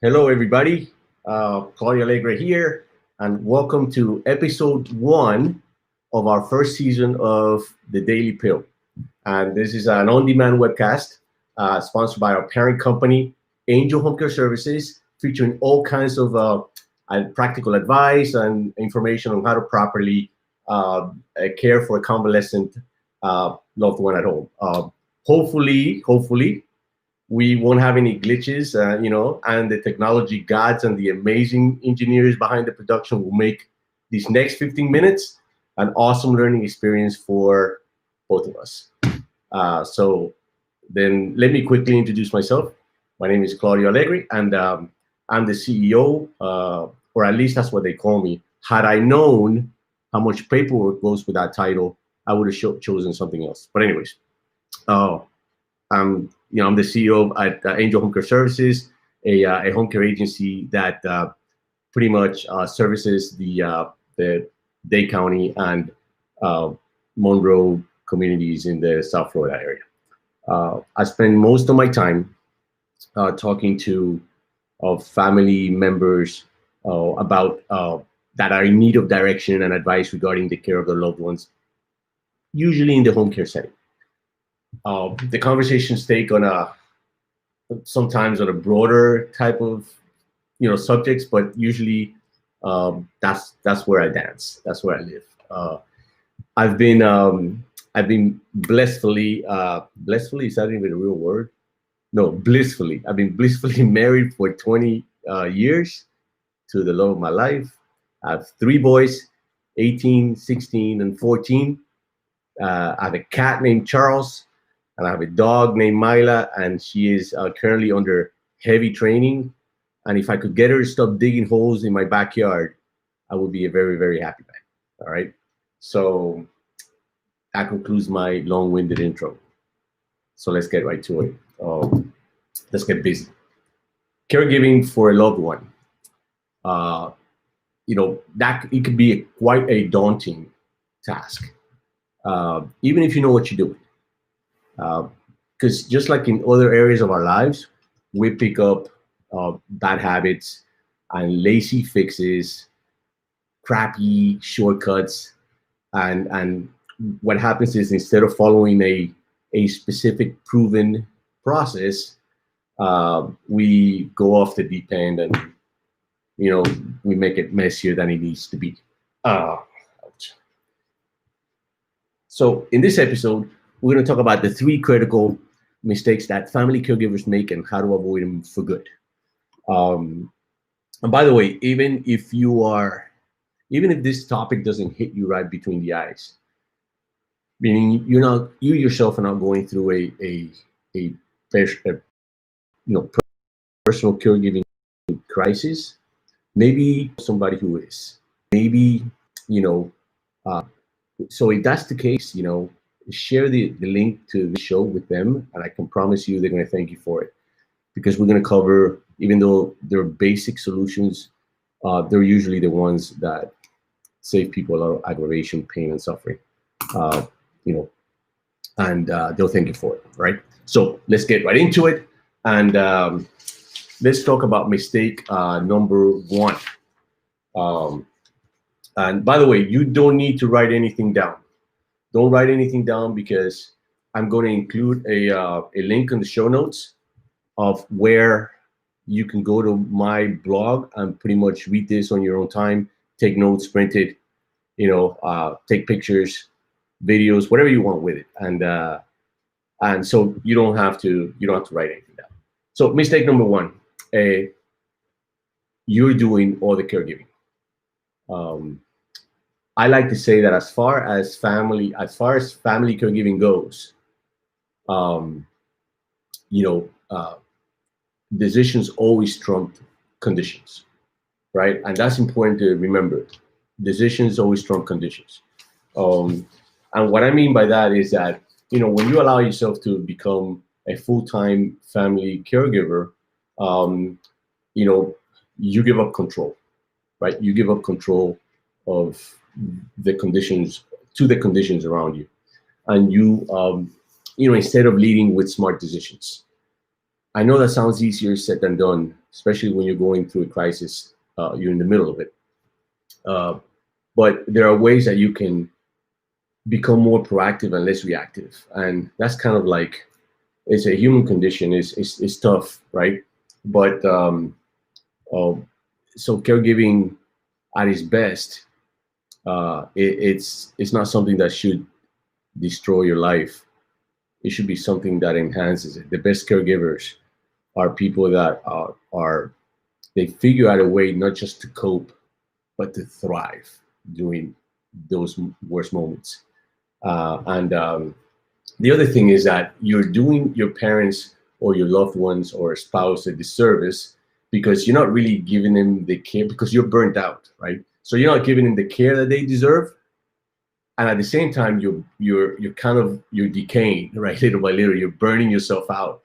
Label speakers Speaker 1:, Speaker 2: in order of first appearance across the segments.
Speaker 1: Hello, everybody. Claudia Alegre here, and welcome to episode 1 of our first season of The Daily Pill. And this is an on-demand webcast sponsored by our parent company, Angel Home Care Services, featuring all kinds of practical advice and information on how to properly care for a convalescent loved one at home. Hopefully, we won't have any glitches, and the technology gods and the amazing engineers behind the production will make these next 15 minutes an awesome learning experience for both of us. So then let me quickly introduce myself. My name is Claudio Alegre, and I'm the CEO, or at least that's what they call me. Had I known how much paperwork goes with that title, I would have chosen something else. But anyways, I'm the CEO at Angel Home Care Services, a home care agency that pretty much services the Dade County and Monroe communities in the South Florida area. I spend most of my time talking to family members about that are in need of direction and advice regarding the care of their loved ones, usually in the home care setting. The conversations take on sometimes on a broader type of subjects, but usually that's where I dance. That's where I live. I've been blissfully is that even a real word? No, blissfully. I've been blissfully married for 20 years to the love of my life. I have 3 boys, 18, 16, and 14. I have a cat named Charles. And I have a dog named Myla, and she is currently under heavy training. And if I could get her to stop digging holes in my backyard, I would be a very, very happy man. All right. So that concludes my long-winded intro. So let's get right to it. Let's get busy. Caregiving for a loved one. That it could be quite a daunting task, even if you know what you're doing. Because just like in other areas of our lives, we pick up bad habits and lazy fixes, crappy shortcuts, and what happens is instead of following a specific proven process, we go off the deep end and we make it messier than it needs to be. So in this episode, we're going to talk about the 3 critical mistakes that family caregivers make and how to avoid them for good. And by the way, even if this topic doesn't hit you right between the eyes, meaning you yourself are not going through a personal caregiving crisis, maybe somebody who is, maybe so if that's the case, share the link to the show with them, and I can promise you they're going to thank you for it, because we're going to cover, even though they're basic solutions, they're usually the ones that save people a lot of aggravation, pain, and suffering. And they'll thank you for it, right? So let's get right into it, and let's talk about mistake number 1. And by the way, you don't need to write anything down. Don't write anything down, because I'm going to include a link in the show notes of where you can go to my blog and pretty much read this on your own time, take notes, print it, take pictures, videos, whatever you want with it. And so you don't have to write anything down. So mistake number 1, you're doing all the caregiving. I like to say that as far as family caregiving goes, decisions always trump conditions, right? And that's important to remember. Decisions always trump conditions. And what I mean by that is that, when you allow yourself to become a full-time family caregiver, you give up control, right? You give up control of the conditions around you, and you instead of leading with smart decisions, I know that sounds easier said than done, especially when you're going through a crisis. You're in the middle of it. But there are ways that you can become more proactive and less reactive. And that's kind of like, it's a human condition. It's tough, right? But uh, so caregiving at its best, it's not something that should destroy your life. It should be something that enhances it. The best caregivers are people that are they figure out a way not just to cope, but to thrive during those worst moments. And the other thing is that you're doing your parents or your loved ones or a spouse a disservice because you're not really giving them the care because you're burnt out, right? So you're not giving them the care that they deserve, and at the same time you're decaying, right? Little by little, you're burning yourself out,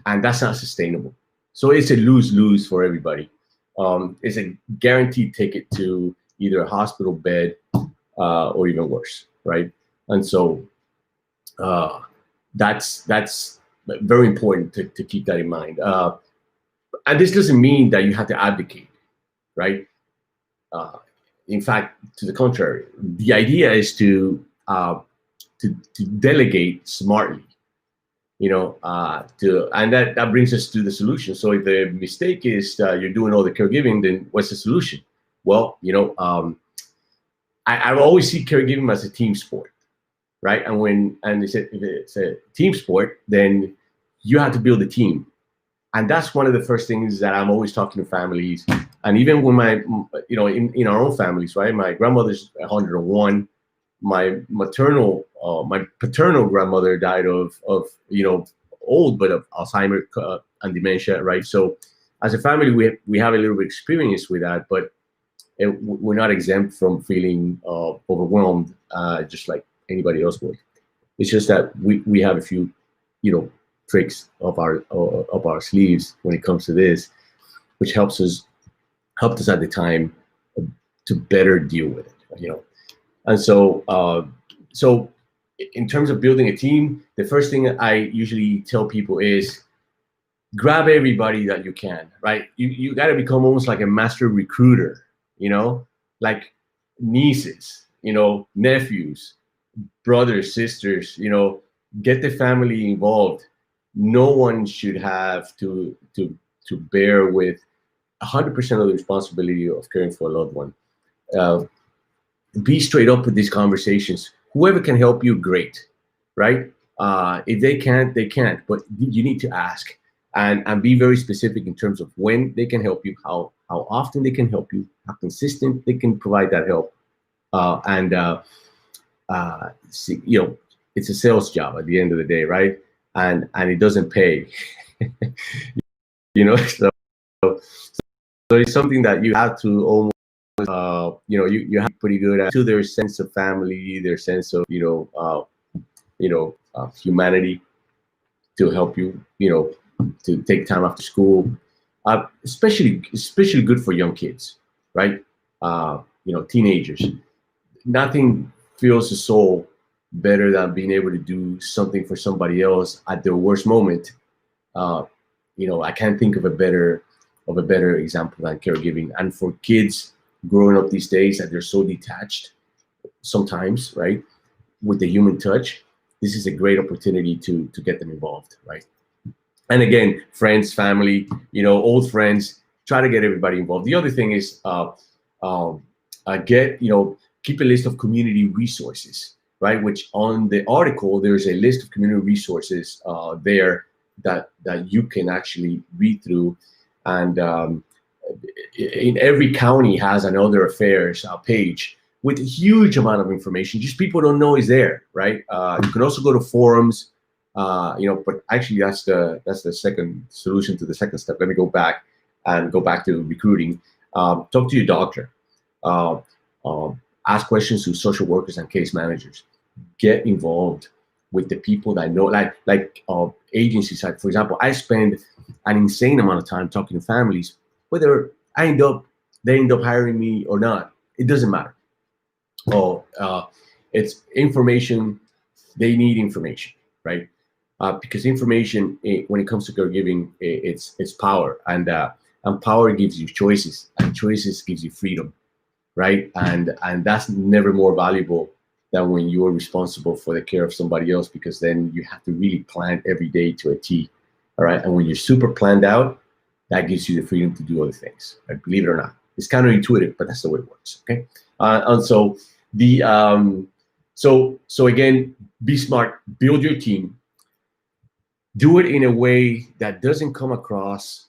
Speaker 1: and that's not sustainable. So it's a lose-lose for everybody. It's a guaranteed ticket to either a hospital bed or even worse, right? And so that's very important to keep that in mind. And this doesn't mean that you have to advocate, right? Uh, in fact, to the contrary, the idea is to delegate smartly. And that brings us to the solution. So if the mistake is you're doing all the caregiving, then what's the solution? Well, I always see caregiving as a team sport, right? And if it's a team sport, then you have to build a team. And that's one of the first things that I'm always talking to families. And even when in our own families, right? My grandmother's 101. My paternal grandmother died of old, but of Alzheimer's and dementia, right? So as a family, we have a little bit of experience with that, but we're not exempt from feeling overwhelmed, just like anybody else would. It's just that we have a few, tricks up our sleeves when it comes to this, which helped us at the time to better deal with it, And so in terms of building a team, the first thing I usually tell people is grab everybody that you can, right? You got to become almost like a master recruiter, like nieces, nephews, brothers, sisters, get the family involved. No one should have to bear with 100% of the responsibility of caring for a loved one. Be straight up with these conversations. Whoever can help you, great, right? If they can't, they can't. But you need to ask and be very specific in terms of when they can help you, how often they can help you, how consistent they can provide that help. It's a sales job at the end of the day, right? And it doesn't pay, So it's something that you have to almost, you have to be pretty good at to their sense of family, their sense of, humanity to help you, to take time after school, especially good for young kids, right? Teenagers. Nothing fills the soul better than being able to do something for somebody else at their worst moment. I can't think of a better example than caregiving. And for kids growing up these days, that they're so detached sometimes, right, with the human touch, this is a great opportunity to get them involved, right? And again, friends, family, old friends, try to get everybody involved. The other thing is keep a list of community resources, right? Which on the article, there's a list of community resources there that you can actually read through. And in every county has an other affairs page with a huge amount of information. Just people don't know is there, right? You can also go to forums, but actually that's the second solution to the second step. Let me go back to recruiting. Talk to your doctor. Ask questions to social workers and case managers. Get involved with the people that know, like agencies. Like, for example, I spend an insane amount of time talking to families, whether they end up hiring me or not. It doesn't matter. It's information. They need information, right? because information, when it comes to caregiving, it's power, and power gives you choices, and choices gives you freedom, right? And that's never more valuable than when you're responsible for the care of somebody else, because then you have to really plan every day to a T, all right? And when you're super planned out, that gives you the freedom to do other things, right? Believe it or not. It's counterintuitive, but that's the way it works, okay? And so so again, be smart, build your team, do it in a way that doesn't come across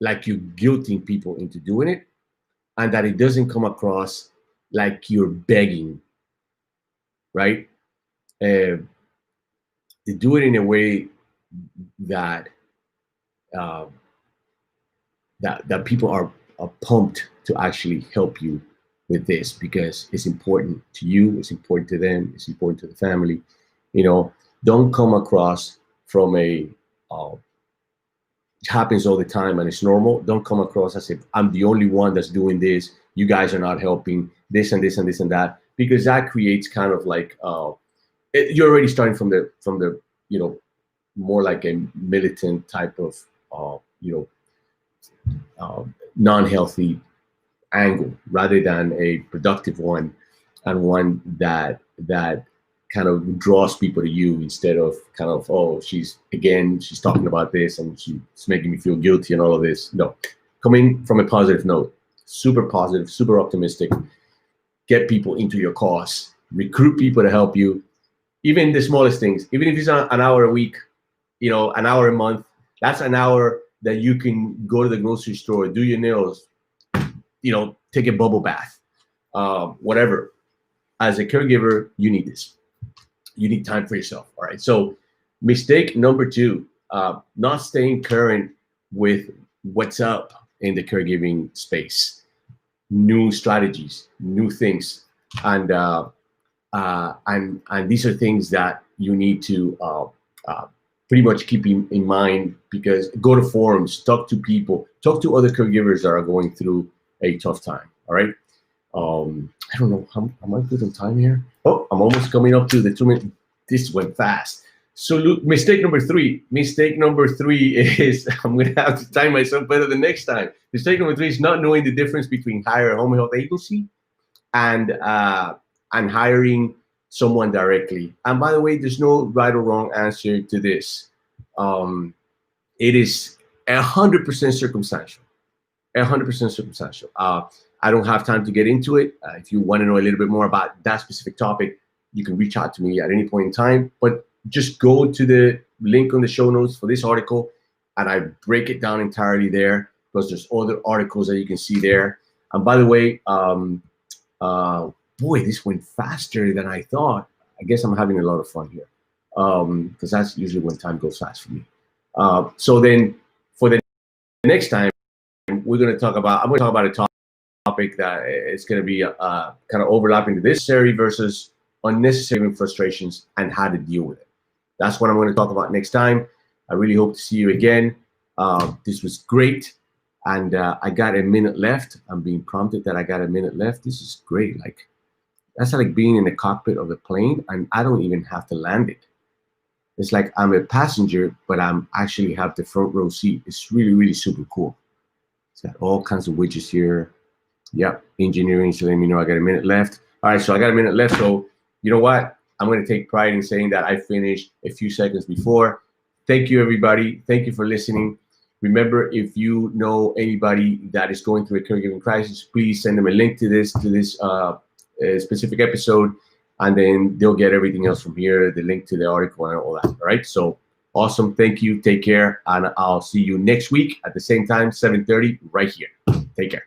Speaker 1: like you're guilting people into doing it, and that it doesn't come across like you're begging, right? Do it in a way that that people are pumped to actually help you with this, because it's important to you, it's important to them, it's important to the family. You know, don't come across from a it happens all the time and it's normal. Don't come across as if I'm the only one that's doing this, you guys are not helping, this and this and this and that, because that creates kind of like you're already starting from the you know, more like a militant type of you know, non-healthy angle, rather than a productive one, and one that kind of draws people to you, instead of kind of, oh, she's talking about this and she's making me feel guilty and all of this. No, coming from a positive note, super positive, super optimistic, get people into your cause, recruit people to help you, even the smallest things, even if it's an hour a week, you know, an hour a month, that's an hour that you can go to the grocery store, do your nails, you know, take a bubble bath, whatever. As a caregiver, you need this. You need time for yourself. All right. So mistake number 2, not staying current with what's up in the caregiving space, new strategies, new things. And these are things that you need to pretty much keep in mind, because go to forums, talk to people, talk to other caregivers that are going through a tough time. All right. I don't know, am I good on time here? Oh, I'm almost coming up to the 2 minutes. This went fast. So look, mistake number 3 is, I'm going to have to time myself better the next time. Mistake number 3 is not knowing the difference between hire a home health agency and hiring someone directly. And by the way, there's no right or wrong answer to this. It is 100% circumstantial. 100% circumstantial. I don't have time to get into it. If you want to know a little bit more about that specific topic, you can reach out to me at any point in time. But just go to the link on the show notes for this article, and I break it down entirely there, because there's other articles that you can see there. And by the way, boy, this went faster than I thought. I guess I'm having a lot of fun here, because that's usually when time goes fast for me. So then for the next time, I'm going to talk about a topic that is going to be kind of overlapping to this necessary versus unnecessary frustrations, and how to deal with it. That's what I'm going to talk about next time. I really hope to see you again. This was great, and I got a minute left. I'm being prompted that I got a minute left. This is great. Like, that's like being in the cockpit of the plane, and I don't even have to land it. It's like I'm a passenger, but I'm actually have the front row seat. It's really, really super cool. It's got all kinds of widgets here. Yep, engineering, so let me know I got a minute left. All right, so I got a minute left. So you know what? I'm going to take pride in saying that I finished a few seconds before. Thank you, everybody. Thank you for listening. Remember, if you know anybody that is going through a caregiving crisis, please send them a link to this specific episode, and then they'll get everything else from here, the link to the article and all that. All right, so awesome. Thank you. Take care, and I'll see you next week at the same time, 7:30, right here. Take care.